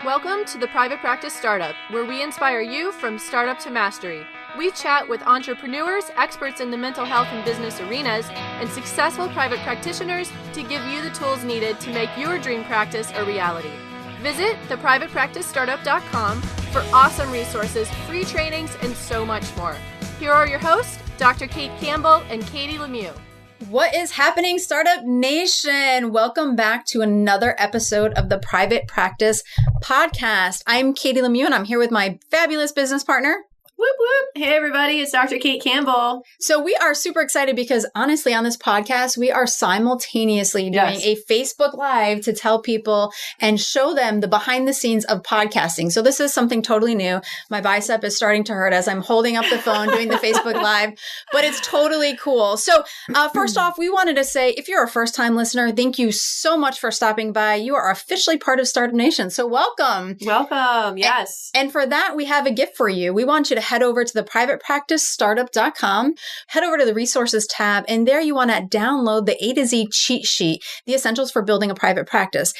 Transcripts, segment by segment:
Welcome to the Private Practice Startup, where we inspire you from startup to mastery. We chat with entrepreneurs, experts in the mental health and business arenas, and successful private practitioners to give you the tools needed to make your dream practice a reality. Visit theprivatepracticestartup.com for awesome resources, free trainings, and so much more. Here are your hosts, Dr. Kate Campbell and Katie Lemieux. What is happening, Startup Nation? Welcome back to another episode of the Private Practice Podcast. I'm Katie Lemieux, and I'm here with my fabulous business partner. Whoop, whoop. Hey, everybody. It's Dr. Kate Campbell. So we are super excited because honestly, on this podcast, we are simultaneously doing a Facebook Live to tell people and show them the behind the scenes of podcasting. So this is something totally new. My bicep is starting to hurt as I'm holding up the phone doing the Facebook Live, but it's totally cool. So first off, we wanted to say, if you're a first-time listener, thank you so much for stopping by. You are officially part of Startup Nation. So welcome. Welcome. Yes. And for that, we have a gift for you. We want you to head over to the privatepracticestartup.com, head over to the resources tab, and there you want to download the A to Z cheat sheet, the essentials for building a private practice.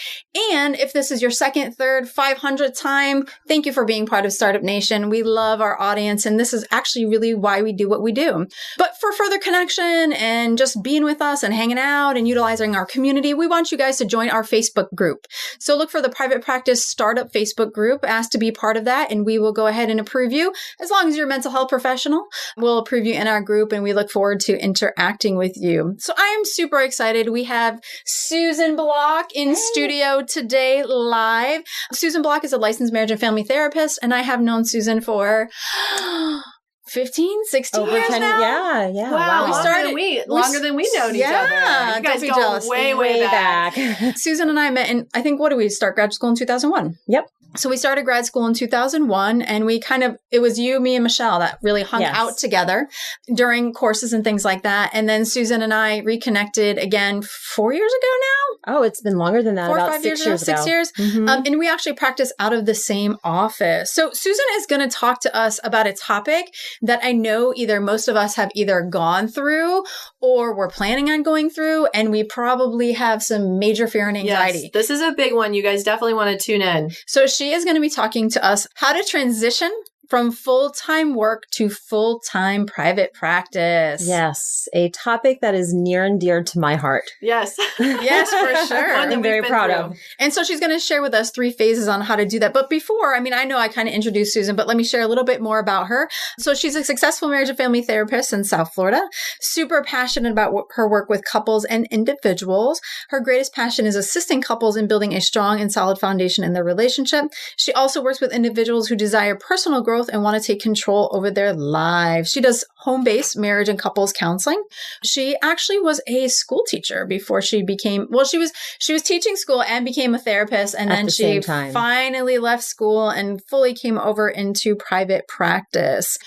And if this is your second, third, 500th time, thank you for being part of Startup Nation. We love our audience, and this is actually really why we do what we do. But for further connection and just being with us and hanging out and utilizing our community, we want you guys to join our Facebook group. So look for the Private Practice Startup Facebook group, ask to be part of that, and we will go ahead and approve you. As long as you're a mental health professional, we'll approve you in our group, and we look forward to interacting with you. So I am super excited. We have Susan Block in studio today live. Susan Block is a licensed marriage and family therapist, and I have known Susan for 15, 16 years now? Yeah. Wow. Longer than we know each other. You guys go way back. Susan and I met in, I think, what did we start grad school in 2001? Yep. So we started grad school in 2001, and it was you, me, and Michelle that really hung out together during courses and things like that. And then Susan and I reconnected again 4 years ago now. Oh, it's been longer than that. 4 or about 5 6 years years ago. 6 years. Mm-hmm. And we actually practice out of the same office. So Susan is going to talk to us about a topic that I know either most of us have either gone through or we're planning on going through, and we probably have some major fear and anxiety. Yes, this is a big one. You guys definitely want to tune in. So she is going to be talking to us how to transition from full-time work to full-time private practice. Yes, a topic that is near and dear to my heart. Yes. Yes, for sure. One that I'm very proud through. of. And so she's going to share with us 3 phases on how to do that. But before, I know I kind of introduced Susan, but let me share a little bit more about her. So she's a successful marriage and family therapist in South Florida, super passionate about her work with couples and individuals. Her greatest passion is assisting couples in building a strong and solid foundation in their relationship. She also works with individuals who desire personal growth and want to take control over their lives. She does home-based marriage and couples counseling. She actually was a school teacher before she became, she was teaching school and became a therapist. And then she finally left school and fully came over into private practice.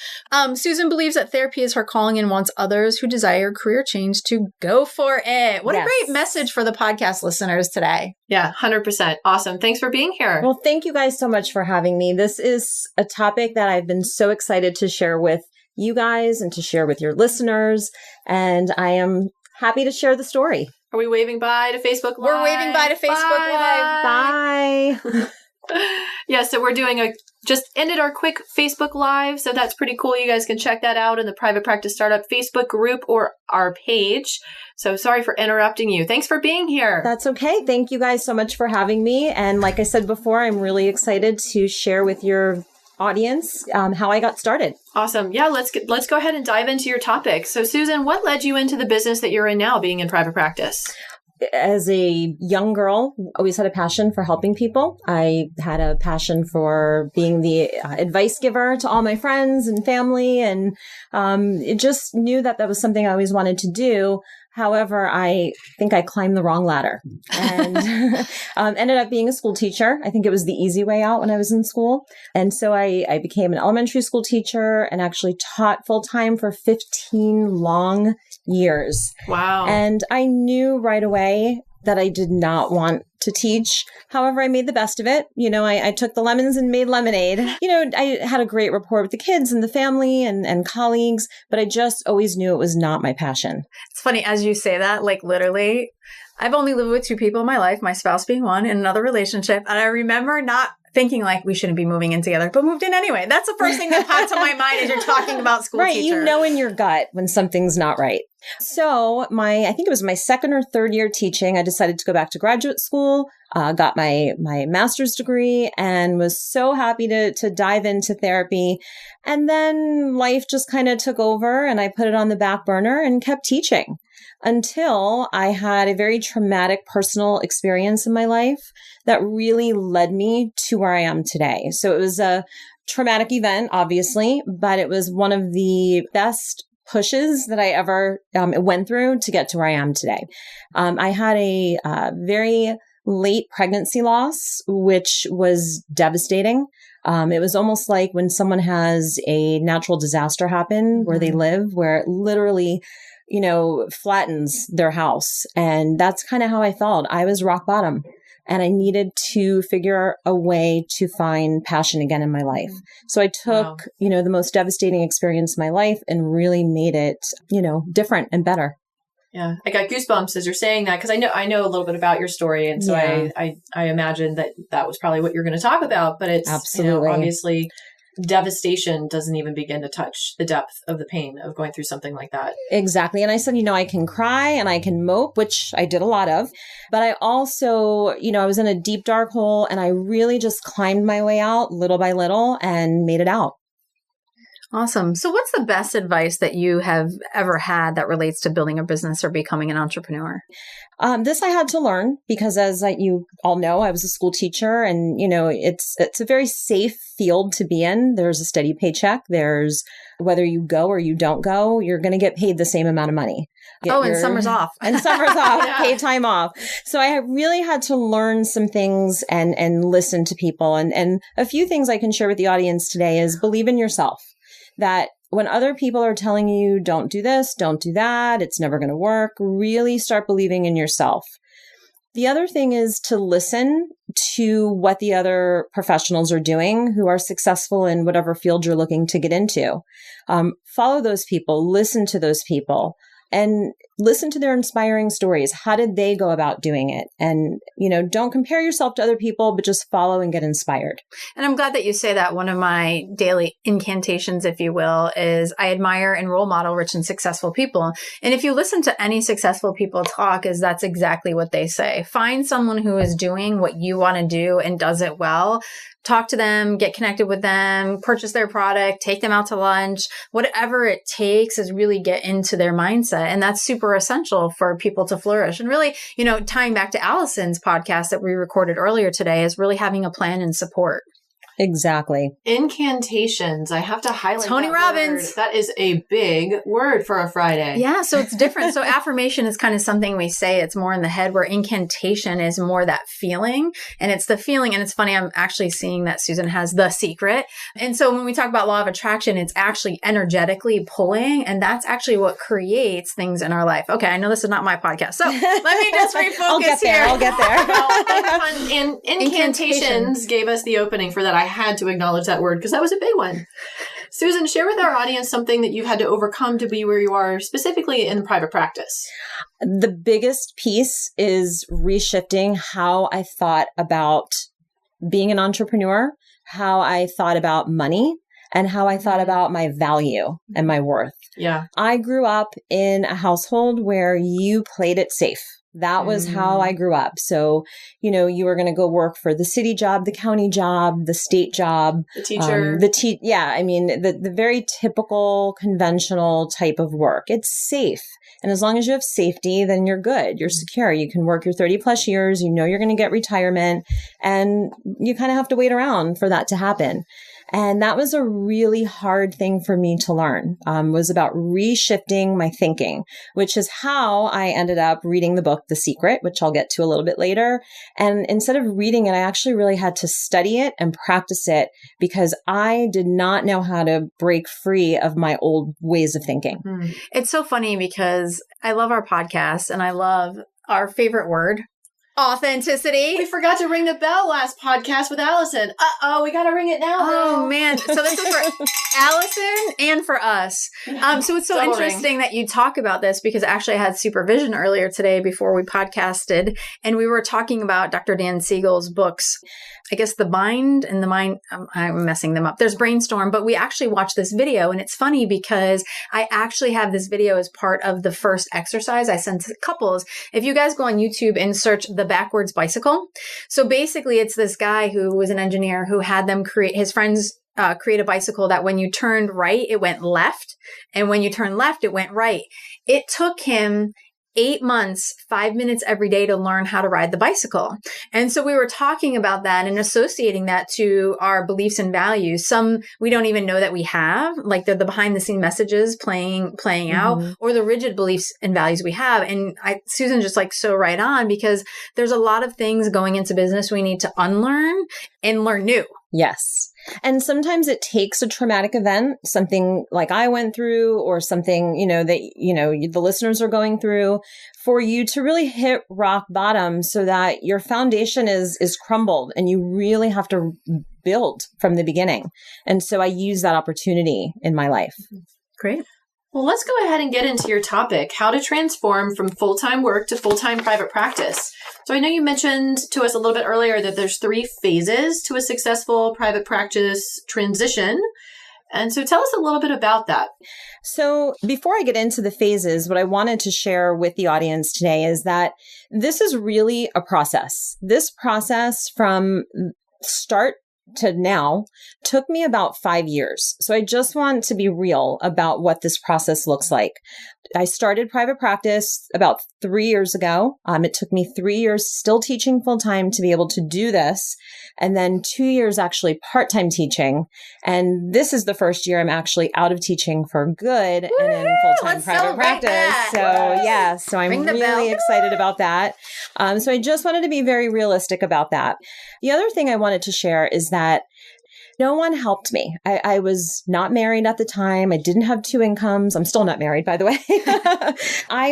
Susan believes that therapy is her calling and wants others who desire career change to go for it. What a great message for the podcast listeners today. Yeah, 100%. Awesome. Thanks for being here. Well, thank you guys so much for having me. This is a topic that I've been so excited to share with you guys and to share with your listeners. And I am happy to share the story. Are we waving bye to Facebook Live? We're waving bye to Facebook Live. Bye. Yeah, so we're just ended our quick Facebook Live. So that's pretty cool. You guys can check that out in the Private Practice Startup Facebook group or our page. So sorry for interrupting you. Thanks for being here. That's okay. Thank you guys so much for having me. And like I said before, I'm really excited to share with your audience how I got started. Awesome. Yeah, let's go ahead and dive into your topic. So Susan, what led you into the business that you're in now, being in private practice? As a young girl, always had a passion for helping people. I had a passion for being the advice giver to all my friends and family, and it just knew that was something I always wanted to do. However, I think I climbed the wrong ladder and ended up being a school teacher. I think it was the easy way out when I was in school. And so I became an elementary school teacher and actually taught full-time for 15 long years. Wow. And I knew right away that I did not want to teach. However, I made the best of it. I took the lemons and made lemonade. I had a great rapport with the kids and the family and colleagues, but I just always knew it was not my passion. It's funny as you say that, like literally, I've only lived with 2 people in my life, my spouse being one, in another relationship. And I remember not thinking like we shouldn't be moving in together, but moved in anyway. That's the first thing that pops in my mind as you're talking about school right. teacher. You know in your gut when something's not right. So I think it was my second or third year teaching, I decided to go back to graduate school, got my master's degree, and was so happy to dive into therapy. And then life just kind of took over and I put it on the back burner and kept teaching until I had a very traumatic personal experience in my life that really led me to where I am today. So it was a traumatic event, obviously, but it was one of the best pushes that I ever went through to get to where I am today. I had a very late pregnancy loss, which was devastating. It was almost like when someone has a natural disaster happen where they live, where it literally, flattens their house. And that's kind of how I felt. I was rock bottom. And I needed to figure a way to find passion again in my life. So I took, the most devastating experience of my life and really made it, different and better. Yeah. I got goosebumps as you're saying that because I know a little bit about your story. And so I imagine that was probably what you're going to talk about, but it's absolutely obviously devastation doesn't even begin to touch the depth of the pain of going through something like that. Exactly. And I said, I can cry and I can mope, which I did a lot of, but I also, I was in a deep, dark hole and I really just climbed my way out little by little and made it out. Awesome. So what's the best advice that you have ever had that relates to building a business or becoming an entrepreneur? This I had to learn because as you all know, I was a school teacher and, it's a very safe field to be in. There's a steady paycheck. There's whether you go or you don't go, you're going to get paid the same amount of money. And summer's off. And summer's off, paid time off. So I really had to learn some things and listen to people. And a few things I can share with the audience today is believe in yourself. That when other people are telling you, don't do this, don't do that, it's never going to work, really start believing in yourself. The other thing is to listen to what the other professionals are doing who are successful in whatever field you're looking to get into. Follow those people, listen to those people, and listen to their inspiring stories. How did they go about doing it? And, don't compare yourself to other people, but just follow and get inspired. And I'm glad that you say that. One of my daily incantations, if you will, is I admire and role model rich and successful people. And if you listen to any successful people talk, that's exactly what they say. Find someone who is doing what you want to do and does it well. Talk to them, get connected with them, purchase their product, take them out to lunch, whatever it takes is really get into their mindset. And that's super essential for people to flourish. And really, tying back to Allison's podcast that we recorded earlier today is really having a plan and support. Exactly. Incantations. I have to highlight Tony Robbins. Word. That is a big word for a Friday. Yeah, so it's different. So affirmation is kind of something we say. It's more in the head, where incantation is more that feeling. And it's the feeling. And it's funny, I'm actually seeing that Susan has The Secret. And so when we talk about law of attraction, it's actually energetically pulling. And that's actually what creates things in our life. Okay, I know this is not my podcast. So let me just refocus I'll get there. And incantations gave us the opening for that. I had to acknowledge that word because that was a big one. Susan, share with our audience something that you've had to overcome to be where you are, specifically in private practice. The biggest piece is reshifting how I thought about being an entrepreneur, how I thought about money, and how I thought about my value and my worth. Yeah. I grew up in a household where you played it safe. That was how I grew up. So, you were going to go work for the city job, the county job, the state job. The teacher. The very typical conventional type of work. It's safe. And as long as you have safety, then you're good. You're secure. You can work your 30 plus years. You're going to get retirement, and you kind of have to wait around for that to happen. And that was a really hard thing for me to learn, was about reshifting my thinking, which is how I ended up reading the book, The Secret, which I'll get to a little bit later. And instead of reading it, I actually really had to study it and practice it because I did not know how to break free of my old ways of thinking. It's so funny because I love our podcast and I love our favorite word, Authenticity. We forgot to ring the bell last podcast with Allison. We got to ring it now. Oh, man. So this is for Allison and for us. So it's so interesting that you talk about this because actually I had supervision earlier today before we podcasted, and we were talking about Dr. Dan Siegel's books. I guess The Bind and The Mind, I'm messing them up. There's Brainstorm, but we actually watched this video, and it's funny because I actually have this video as part of the first exercise I sent to couples. If you guys go on YouTube and search the backwards bicycle. So basically it's this guy who was an engineer who had them his friends create a bicycle that when you turned right, it went left. And when you turned left, it went right. It took him 8 months, 5 minutes every day to learn how to ride the bicycle. And so we were talking about that and associating that to our beliefs and values. Some we don't even know that we have, like the behind the scene messages playing out, or the rigid beliefs and values we have. And Susan just like so right on, because there's a lot of things going into business we need to unlearn and learn new. Yes. And sometimes it takes a traumatic event, something like I went through or something, that, the listeners are going through, for you to really hit rock bottom so that your foundation is crumbled and you really have to build from the beginning. And so I use that opportunity in my life. Great. Well, let's go ahead and get into your topic, how to transform from full-time work to full-time private practice. So I know you mentioned to us a little bit earlier that there's 3 phases to a successful private practice transition. And so tell us a little bit about that. So before I get into the phases, what I wanted to share with the audience today is that this is really a process. This process from start to now took me about 5 years. So I just want to be real about what this process looks like. I started private practice about 3 years ago. It took me 3 years still teaching full time to be able to do this. And then 2 years actually part-time teaching. And this is the first year I'm actually out of teaching for good and in full-time private practice. So I'm really excited about that. So I just wanted to be very realistic about that. The other thing I wanted to share is that no one helped me. I was not married at the time. I didn't have 2 incomes. I'm still not married, by the way. I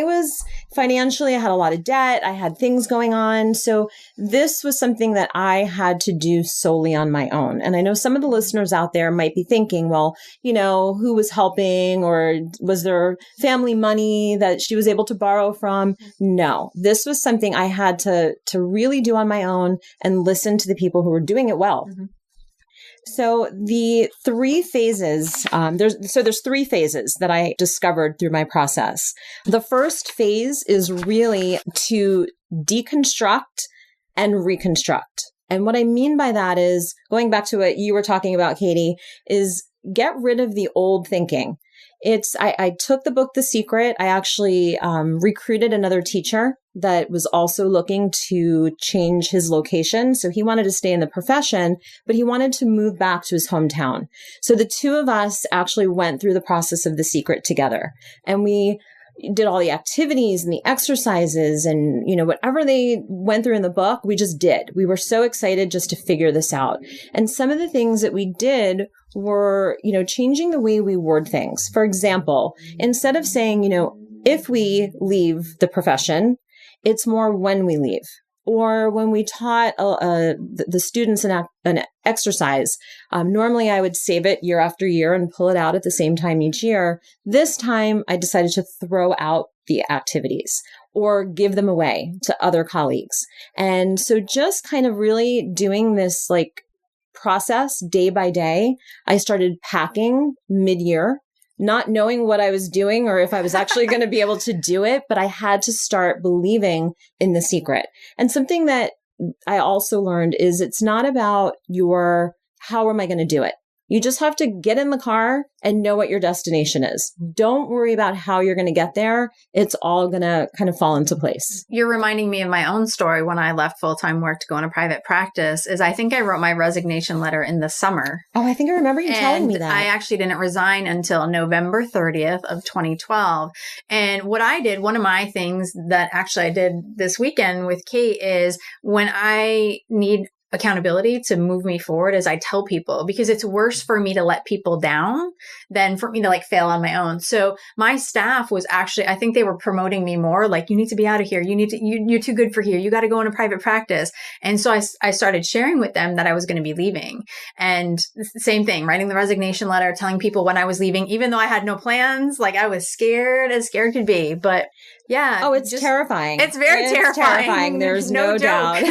had a lot of debt. I had things going on. So this was something that I had to do solely on my own. And I know some of the listeners out there might be thinking, well, who was helping, or was there family money that she was able to borrow from? No, this was something I had to really do on my own and listen to the people who were doing it well. Mm-hmm. So the 3 phases, there's 3 phases that I discovered through my process. The first phase is really to deconstruct and reconstruct. And what I mean by that is, going back to what you were talking about, Katie, is get rid of the old thinking. I took the book, The Secret. I actually recruited another teacher that was also looking to change his location. So he wanted to stay in the profession, but he wanted to move back to his hometown. So the 2 of us actually went through the process of The Secret together. And we did all the activities and the exercises and, whatever they went through in the book, we just did. We were so excited just to figure this out. And some of the things that we did were, changing the way we word things. For example, instead of saying, if we leave the profession, it's more when we leave. Or when we taught the students an exercise, normally I would save it year after year and pull it out at the same time each year. This time I decided to throw out the activities or give them away to other colleagues. And so just kind of really doing this process day by day, I started packing mid-year, not knowing what I was doing or if I was actually going to be able to do it, but I had to start believing in The Secret. And something that I also learned is it's not about how am I going to do it? You just have to get in the car and know what your destination is. Don't worry about how you're going to get there. It's all going to kind of fall into place. You're reminding me of my own story when I left full-time work to go into private practice. I think I wrote my resignation letter in the summer. Oh, I think I remember you telling me that. I actually didn't resign until November 30th of 2012. And what I did, one of my things that actually I did this weekend with Kate is when I need accountability to move me forward is I tell people, because it's worse for me to let people down than for me to like fail on my own. So my staff was actually, I think they were promoting me more like, you need to be out of here. You're too good for here. You got to go into private practice. And so I started sharing with them that I was going to be leaving, and same thing, writing the resignation letter, telling people when I was leaving, even though I had no plans, like I was scared as scared could be, but yeah. Oh, it's terrifying. It's very terrifying. There's no doubt.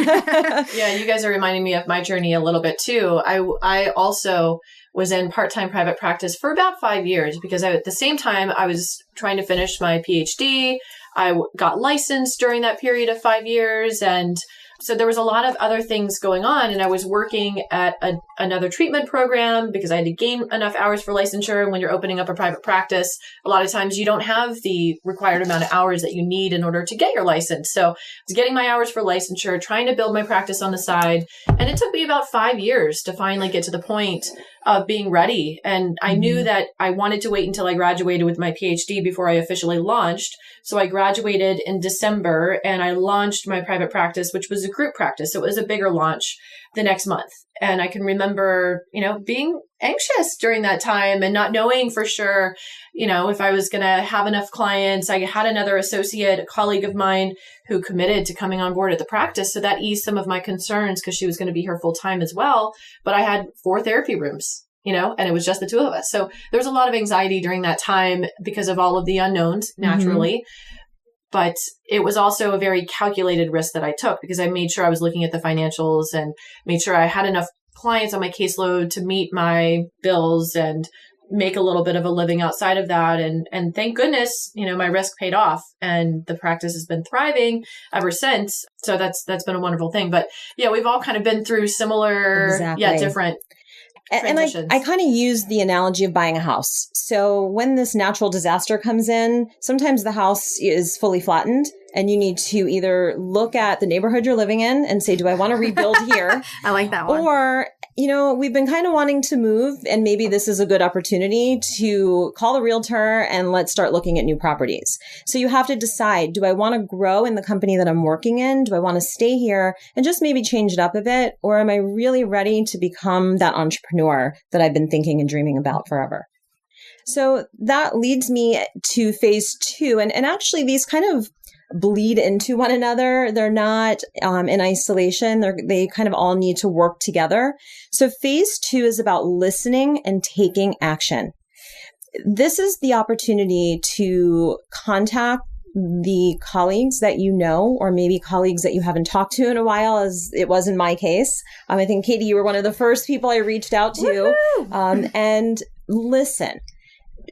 Yeah, you guys are reminding me of my journey a little bit too. I also was in part-time private practice for about 5 years because at the same time I was trying to finish my PhD. I got licensed during that period of 5 years. And so there was a lot of other things going on, and I was working at another treatment program because I had to gain enough hours for licensure. And when you're opening up a private practice, a lot of times you don't have the required amount of hours that you need in order to get your license. So I was getting my hours for licensure, trying to build my practice on the side. And it took me about 5 years to finally get to the point of being ready. And I knew that I wanted to wait until I graduated with my PhD before I officially launched. So I graduated in December and I launched my private practice, which was a group practice. So it was a bigger launch the next month. And I can remember, being anxious during that time and not knowing for sure, if I was going to have enough clients. I had another associate, a colleague of mine who committed to coming on board at the practice. So that eased some of my concerns because she was going to be here full time as well. But I had 4 therapy rooms, and it was just the 2 of us. So there was a lot of anxiety during that time because of all of the unknowns, naturally. But it was also a very calculated risk that I took because I made sure I was looking at the financials and made sure I had enough clients on my caseload to meet my bills and make a little bit of a living outside of that. And thank goodness, my risk paid off and the practice has been thriving ever since. So that's been a wonderful thing. But yeah, we've all kind of been through similar, yet different And I kind of use the analogy of buying a house. So when this natural disaster comes in, sometimes the house is fully flattened and you need to either look at the neighborhood you're living in and say, do I want to rebuild here? I like that one. Or, we've been kind of wanting to move and maybe this is a good opportunity to call a realtor and let's start looking at new properties. So you have to decide, do I want to grow in the company that I'm working in? Do I want to stay here and just maybe change it up a bit? Or am I really ready to become that entrepreneur that I've been thinking and dreaming about forever? So that leads me to phase 2. And actually these kind of bleed into one another. They're not in isolation. They kind of all need to work together. So phase 2 is about listening and taking action. This is the opportunity to contact the colleagues that you know, or maybe colleagues that you haven't talked to in a while, as it was in my case. I think, Katie, you were one of the first people I reached out to, and listen.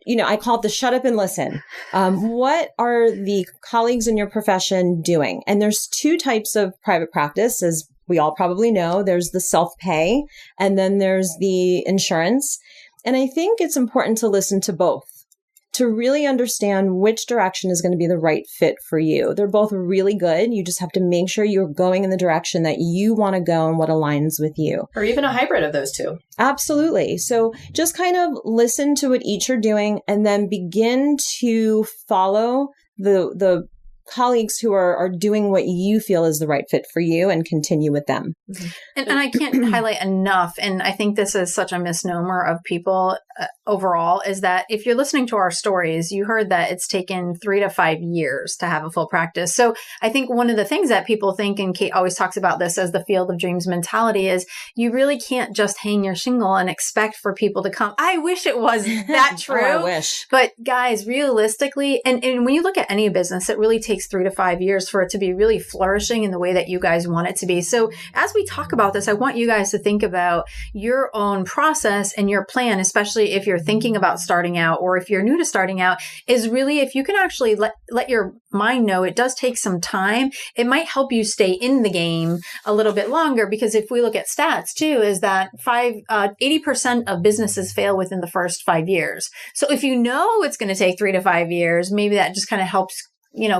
I call it the shut up and listen. What are the colleagues in your profession doing? And there's 2 types of private practice, as we all probably know. There's the self-pay, and then there's the insurance. And I think it's important to listen to both to really understand which direction is going to be the right fit for you. They're both really good. You just have to make sure you're going in the direction that you want to go and what aligns with you. Or even a hybrid of those 2. Absolutely. So just kind of listen to what each are doing and then begin to follow the colleagues who are doing what you feel is the right fit for you and continue with them. And I can't highlight enough, and I think this is such a misnomer of people overall, is that if you're listening to our stories, you heard that it's taken 3 to 5 years to have a full practice. So I think one of the things that people think, and Kate always talks about this as the field of dreams mentality, is you really can't just hang your shingle and expect for people to come. I wish it was that true. I wish. But guys, realistically, and when you look at any business, it really takes 3 to 5 years for it to be really flourishing in the way that you guys want it to be. So as we talk about this, I want you guys to think about your own process and your plan, especially if you're thinking about starting out or if you're new to starting out, is really if you can actually let your mind know it does take some time, it might help you stay in the game a little bit longer. Because if we look at stats too, is that 80% of businesses fail within the first 5 years. So if you know it's going to take 3 to 5 years, maybe that just kind of helps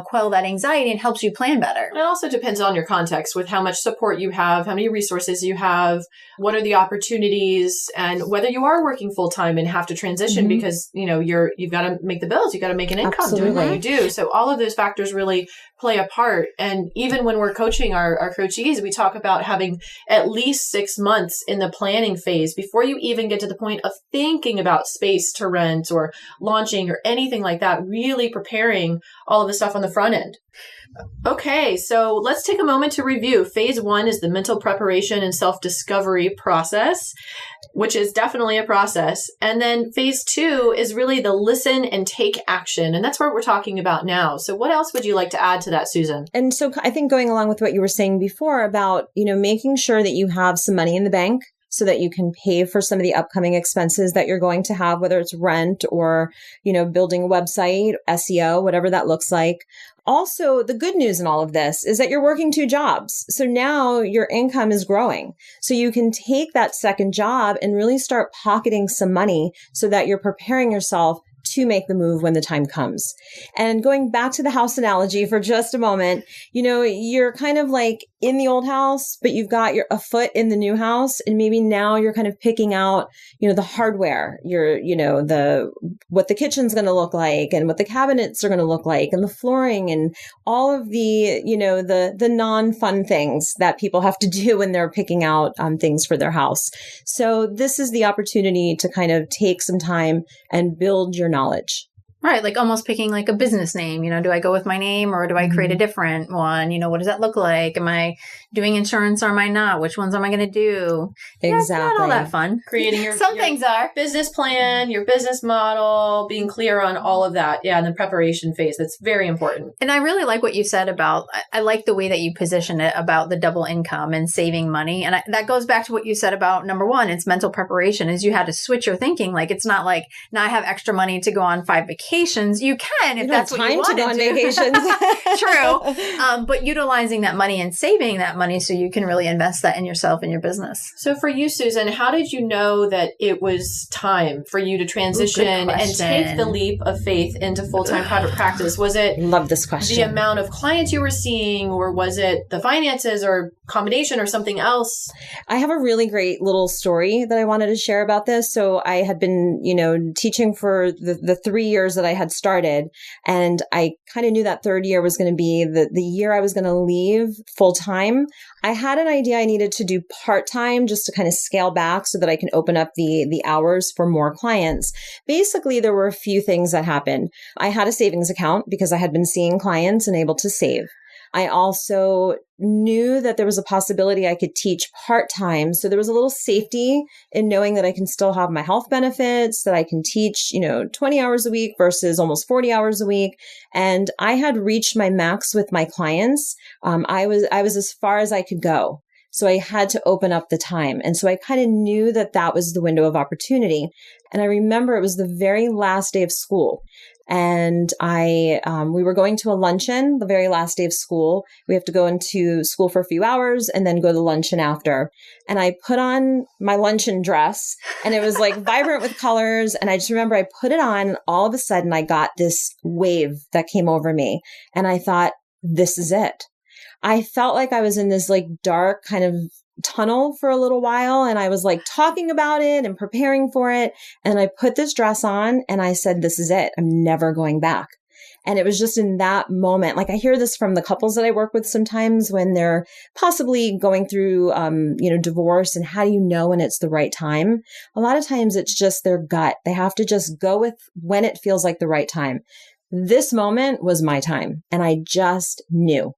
quell that anxiety and helps you plan better. It also depends on your context with how much support you have, how many resources you have, what are the opportunities, and whether you are working full time and have to transition because, you've got to make the bills, you've got to make an income doing what you do. So all of those factors really play a part. And even when we're coaching our coachees, we talk about having at least 6 months in the planning phase before you even get to the point of thinking about space to rent or launching or anything like that, really preparing all of the stuff on the front end. Okay, so let's take a moment to review. Phase 1 is the mental preparation and self-discovery process, which is definitely a process. And then phase 2 is really the listen and take action. And that's what we're talking about now. So what else would you like to add to that, Susan? And so I think going along with what you were saying before about, making sure that you have some money in the bank so that you can pay for some of the upcoming expenses that you're going to have, whether it's rent or, building a website, SEO, whatever that looks like. Also, the good news in all of this is that you're working 2 jobs. So now your income is growing. So you can take that second job and really start pocketing some money so that you're preparing yourself to make the move when the time comes. And going back to the house analogy for just a moment, you're kind of like in the old house, but you've got a foot in the new house. And maybe now you're kind of picking out, the hardware, what the kitchen's going to look like and what the cabinets are going to look like and the flooring and all of the, the non-fun things that people have to do when they're picking out things for their house. So this is the opportunity to kind of take some time and build your knowledge. Right. Like almost picking like a business name. Do I go with my name or do I create a different one? What does that look like? Am I doing insurance or am I not? Which ones am I going to do? Exactly. Yeah, it's not all that fun. Creating your things are. Business plan, your business model, being clear on all of that. Yeah. And the preparation phase. That's very important. And I really like what you said about, I like the way that you position it about the double income and saving money. And that goes back to what you said about number 1, it's mental preparation is you had to switch your thinking. Like, it's not like now I have extra money to go on 5 vacations. You can if that's what you want to go on vacations. True. But utilizing that money and saving that money so you can really invest that in yourself and your business. So for you, Susan, how did you know that it was time for you to transition and take the leap of faith into full-time private practice? Was it Love this question. The amount of clients you were seeing, or was it the finances or combination or something else? I have a really great little story that I wanted to share about this. So I had been, teaching for the 3 years that I had started. And I kind of knew that third year was going to be the year I was going to leave full time. I had an idea I needed to do part-time just to kind of scale back so that I can open up the hours for more clients. Basically, there were a few things that happened. I had a savings account because I had been seeing clients and able to save. I also knew that there was a possibility I could teach part-time. So there was a little safety in knowing that I can still have my health benefits, that I can teach, 20 hours a week versus almost 40 hours a week. And I had reached my max with my clients. I was as far as I could go. So I had to open up the time. And so I kind of knew that was the window of opportunity. And I remember it was the very last day of school. And we were going to a luncheon the very last day of school. We have to go into school for a few hours and then go to luncheon after. And I put on my luncheon dress and it was like vibrant with colors. And I just remember I put it on and all of a sudden I got this wave that came over me. And I thought, this is it. I felt like I was in this like dark kind of tunnel for a little while. And I was like talking about it and preparing for it. And I put this dress on and I said, this is it. I'm never going back. And it was just in that moment, like I hear this from the couples that I work with sometimes when they're possibly going through, divorce, and how do you know when it's the right time? A lot of times it's just their gut. They have to just go with when it feels like the right time. This moment was my time and I just knew.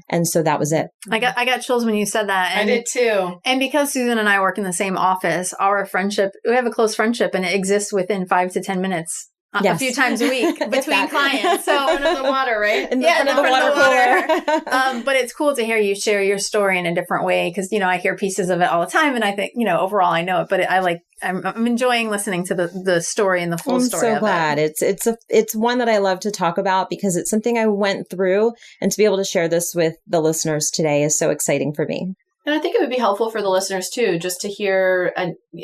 And so that was it. I got chills when you said that. And I did too. And because Susan and I work in the same office, our friendship, we have a close friendship and it exists within 5 to 10 minutes. A few times a week between clients. So under the water, right? In front of the water cooler. But it's cool to hear you share your story in a different way because, I hear pieces of it all the time. And I think, overall I know it, but I'm enjoying listening to the story and the full story. I'm so glad. It's one that I love to talk about because it's something I went through, and to be able to share this with the listeners today is so exciting for me. And I think it would be helpful for the listeners too, just to hear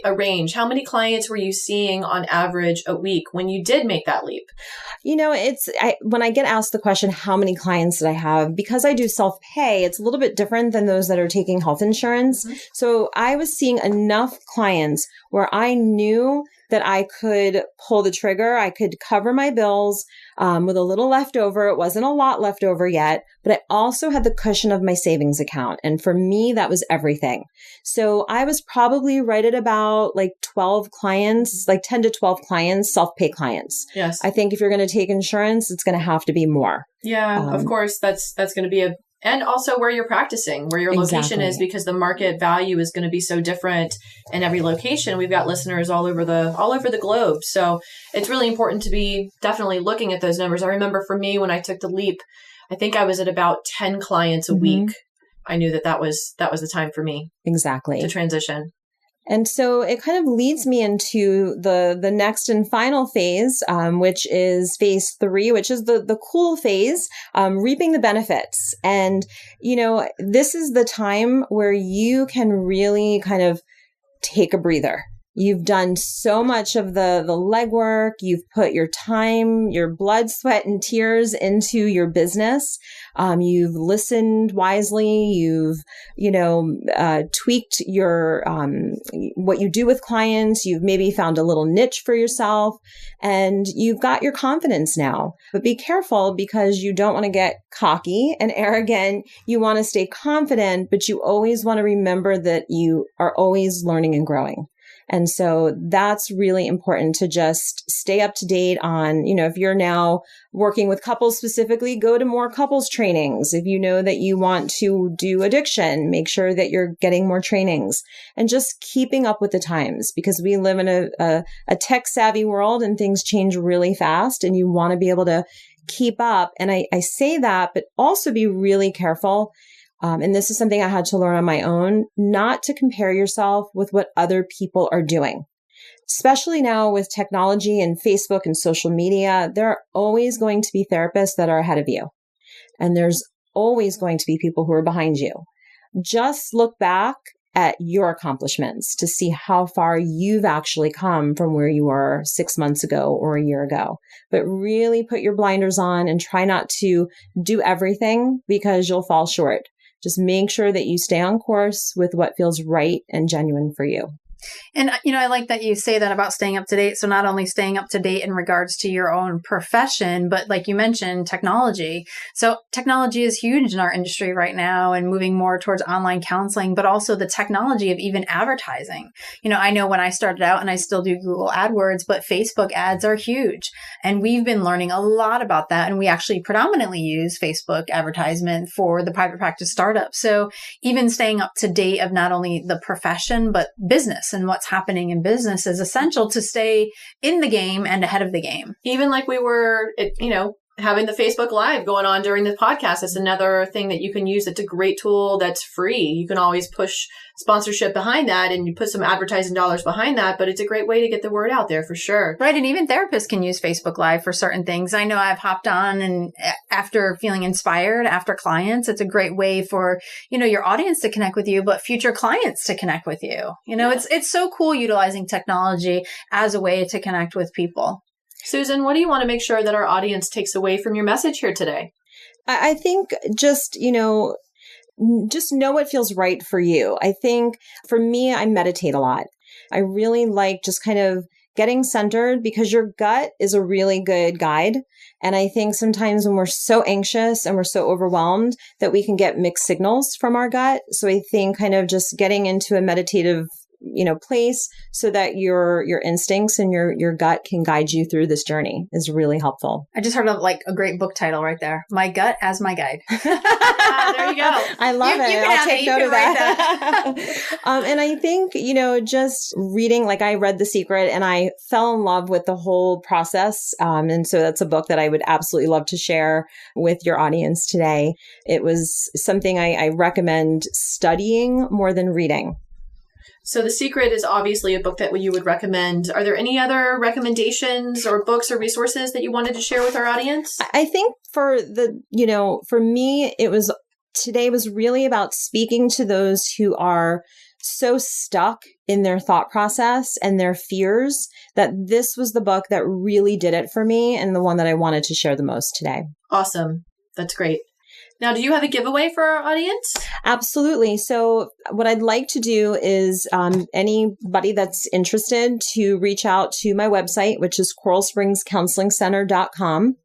a range. How many clients were you seeing on average a week when you did make that leap? When I get asked the question, how many clients did I have? Because I do self-pay, it's a little bit different than those that are taking health insurance. Mm-hmm. So I was seeing enough clients where I knew that I could pull the trigger. I could cover my bills with a little leftover. It wasn't a lot left over yet, but I also had the cushion of my savings account. And for me, that was everything. So I was probably right at about like 12 clients, like 10 to 12 clients, self-pay clients. Yes. I think if you're going to take insurance, it's going to have to be more. Yeah, of course. That's going to be and also where you're practicing, where your location is, because the market value is going to be so different in every location. We've got listeners all over the globe. So it's really important to be definitely looking at those numbers. I remember for me, when I took the leap, I think I was at about 10 clients a week. I knew that was the time for me. Exactly. To transition. And so it kind of leads me into the next and final phase, which is phase 3, which is the cool phase, reaping the benefits. And, this is the time where you can really kind of take a breather. You've done so much of the legwork. You've put your time, your blood, sweat, and tears into your business. You've listened wisely. You've, tweaked your, what you do with clients. You've maybe found a little niche for yourself, and you've got your confidence now. But be careful, because you don't want to get cocky and arrogant. You want to stay confident, but you always want to remember that you are always learning and growing. And so that's really important to just stay up to date on, if you're now working with couples specifically, go to more couples trainings. If you know that you want to do addiction, make sure that you're getting more trainings, and just keeping up with the times, because we live in a tech savvy world and things change really fast, and you want to be able to keep up. And I say that, but also be really careful. And this is something I had to learn on my own, not to compare yourself with what other people are doing. Especially now with technology and Facebook and social media, there are always going to be therapists that are ahead of you. And there's always going to be people who are behind you. Just look back at your accomplishments to see how far you've actually come from where you were 6 months ago or a year ago. But really put your blinders on and try not to do everything, because you'll fall short. Just make sure that you stay on course with what feels right and genuine for you. And, I like that you say that about staying up to date. So not only staying up to date in regards to your own profession, but like you mentioned, technology. So technology is huge in our industry right now, and moving more towards online counseling, but also the technology of even advertising. I know when I started out, and I still do Google AdWords, but Facebook ads are huge. And we've been learning a lot about that. And we actually predominantly use Facebook advertisement for the private practice startup. So even staying up to date of not only the profession, but business and what's happening in business is essential to stay in the game and ahead of the game. Even like we were, having the Facebook Live going on during the podcast is another thing that you can use. It's a great tool that's free. You can always push sponsorship behind that, and you put some advertising dollars behind that, but it's a great way to get the word out there for sure. Right. And even therapists can use Facebook Live for certain things. I know I've hopped on, and after feeling inspired after clients, it's a great way for, your audience to connect with you, but future clients to connect with you. It's so cool utilizing technology as a way to connect with people. Susan, what do you want to make sure that our audience takes away from your message here today? I think just know what feels right for you. I think for me, I meditate a lot. I really like just kind of getting centered, because your gut is a really good guide. And I think sometimes when we're so anxious and we're so overwhelmed, that we can get mixed signals from our gut. So I think kind of just getting into a meditative place so that your instincts and your gut can guide you through this journey is really helpful. I just heard of like a great book title right there. My Gut as My Guide. There you go. I love it. I'll take note of that. And I think, just reading, like I read The Secret and I fell in love with the whole process. And so that's a book that I would absolutely love to share with your audience today. It was something I recommend studying more than reading. So The Secret is obviously a book that you would recommend. Are there any other recommendations or books or resources that you wanted to share with our audience? I think for me, it was today was really about speaking to those who are so stuck in their thought process and their fears that this was the book that really did it for me and the one that I wanted to share the most today. Awesome. That's great. Now, do you have a giveaway for our audience? Absolutely. So what I'd like to do is anybody that's interested to reach out to my website, which is coralspringscounselingcenter.com.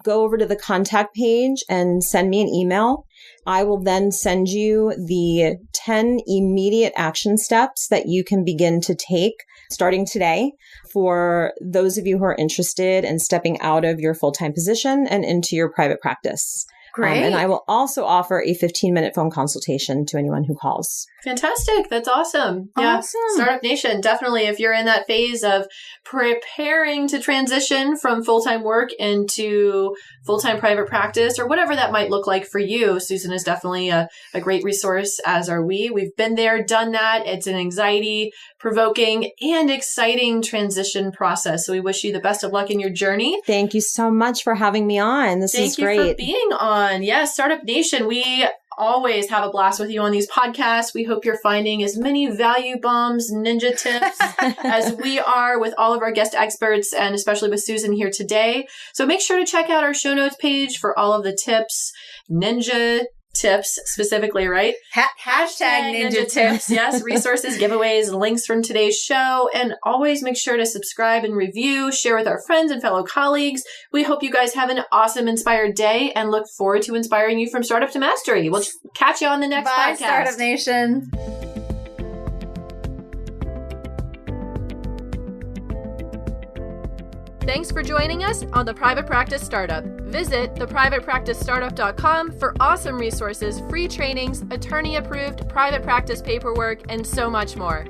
Go over to the contact page and send me an email. I will then send you the 10 immediate action steps that you can begin to take starting today for those of you who are interested in stepping out of your full-time position and into your private practice. Great. And I will also offer a 15-minute phone consultation to anyone who calls. Fantastic. That's awesome. Yeah. Awesome. Startup Nation, definitely if you're in that phase of preparing to transition from full-time work into full-time private practice or whatever that might look like for you, Susan is definitely a great resource, as are we. We've been there, done that. It's an anxiety-provoking and exciting transition process. So we wish you the best of luck in your journey. Thank you so much for having me on. This is great. Thank you for being on. Yes, Startup Nation, we always have a blast with you on these podcasts. We hope you're finding as many value bombs, ninja tips as we are with all of our guest experts and especially with Susan here today. So make sure to check out our show notes page for all of the tips, ninja tips specifically, right? Hashtag ninja tips. Yes, resources, giveaways, links from today's show. And always make sure to subscribe and review, share with our friends and fellow colleagues. We hope you guys have an awesome, inspired day and look forward to inspiring you from startup to mastery. We'll catch you on the next Bye, podcast. Startup Nation. Thanks for joining us on The Private Practice Startup. Visit theprivatepracticestartup.com for awesome resources, free trainings, attorney-approved private practice paperwork, and so much more.